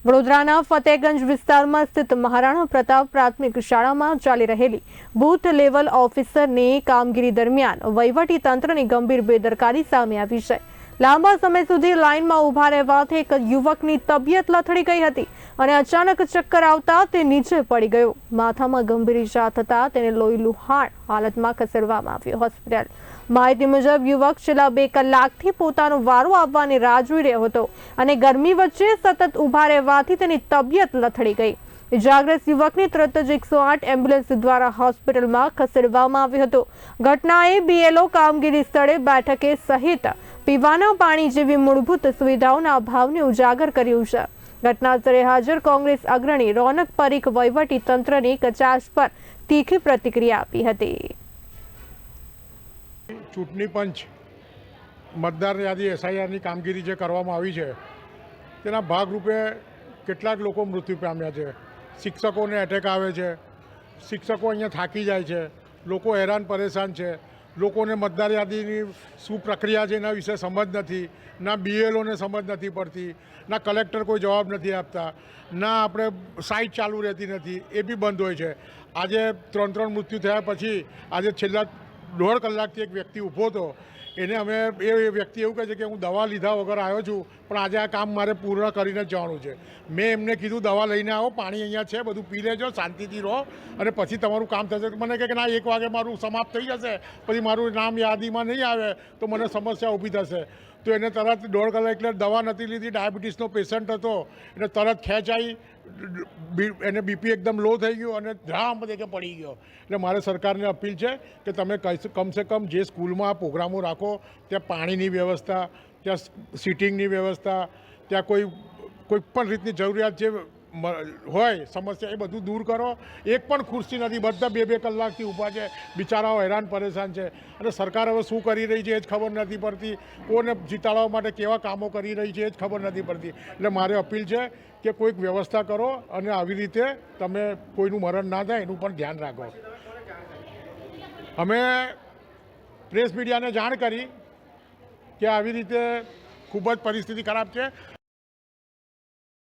વડોદરાના ફતેગંજ વિસ્તારમાં સ્થિત મહારાણા પ્રતાપ પ્રાથમિક શાળામાં ચાલી રહેલી બૂથ લેવલ ઓફિસરની કામગીરી દરમિયાન વહીવટી તંત્રની ગંભીર બેદરકારી સામે આવી છે। લાંબા સમય સુધી લાઇનમાં ઊભા રહેવાથી એક યુવકની તબિયત લથડી ગઈ હતી અને અચાનક ચક્કર આવતા તે નીચે પડી ગયો। માથામાં ગંભીર ઈજા થતા તેને લોહી લુહાણ હાલતમાં ખસેડવામાં આવ્યો હોસ્પિટલ। માહિતી મુજબ યુવક છેલ્લા 2 કલાકથી પોતાનો વારો આવવાની રાહ જોઈ રહ્યો હતો અને ગરમી વચ્ચે સતત ઊભા રહેવાથી તેની તબિયત લથડી ગઈ। ઇજાગ્રસ્ત યુવકને તરત જ 108 એમ્બ્યુલન્સ દ્વારા હોસ્પિટલમાં ખસેડવામાં આવ્યો હતો। ઘટનાએ બીએલઓ કામગીરી સ્થળે બેઠકે સહિત પીવાના પાણી જેવી મૂળભૂત સુવિધાઓના અભાવને ઉજાગર કર્યું છે। ઘટના સ્થળે હાજર કોંગ્રેસ અગ્રણી રોનક પરીખ વહીવટી તંત્રની કચાશ પર તીખી પ્રતિક્રિયા આપી હતી। ચૂંટણી પંચ મતદાર યાદી એસઆઈઆરની કામગીરી જે કરવામાં આવી છે તેના ભાગરૂપે કેટલાક લોકો મૃત્યુ પામ્યા છે। શિક્ષકોને એટેક આવે છે, શિક્ષકો અહીંયા થાકી જાય છે, લોકો હેરાન પરેશાન છે। લોકોને મતદાર યાદીની શું પ્રક્રિયા છે એના વિશે સમજ નથી, ના બીએલઓને સમજ નથી પડતી, ના કલેક્ટર કોઈ જવાબ નથી આપતા, ના આપણે સાઇટ ચાલુ રહેતી નથી, એ બી બંધ હોય છે। આજે 3 મૃત્યુ થયા પછી આજે છેલ્લા 1.5 કલાકથી એક વ્યક્તિ ઊભો હતો, એને અમે એ વ્યક્તિ એવું કહે છે કે હું દવા લીધા વગર આવ્યો છું, પણ આજે આ કામ મારે પૂર્ણ કરીને જ જવાનું છે। મેં એમને કીધું દવા લઈને આવો, પાણી અહીંયા છે, બધું પી લેજો, શાંતિથી રહો અને પછી તમારું કામ થશે। મને કહે કે ના 1 વાગે મારું સમાપ્ત થઈ જશે, પછી મારું નામ યાદીમાં નહીં આવે તો મને સમસ્યા ઊભી થશે। તો એને તરત 1.5 કલાક એટલે દવા નથી લીધી, ડાયાબિટીસનો પેશન્ટ હતો, એટલે તરત ખેંચાઈ, એને બીપી એકદમ લો થઈ ગયું અને ધ્રામ કે પડી ગયો। એટલે મારે સરકારને અપીલ છે કે તમે કમસે કમ જે સ્કૂલમાં પ્રોગ્રામો રાખો ત્યાં પાણીની વ્યવસ્થા, ત્યાં સિટિંગની વ્યવસ્થા, ત્યાં કોઈ પણ રીતની જરૂરિયાત જે હોય સમસ્યા એ બધું દૂર કરો। એક પણ ખુરશી નથી, બધા 2-2 કલાકથી ઊભા છે, બિચારાઓ હેરાન પરેશાન છે અને સરકાર હવે શું કરી રહી છે એ જ ખબર નથી પડતી, કોને જીતાડવા માટે કેવા કામો કરી રહી છે એ જ ખબર નથી પડતી। એટલે મારે અપીલ છે કે કોઈક વ્યવસ્થા કરો અને આવી રીતે તમે કોઈનું મરણ ના થાય એનું પણ ધ્યાન રાખો। અમે પ્રેસ મીડિયાને જાણ કરી કે આવી રીતે ખૂબ જ પરિસ્થિતિ ખરાબ છે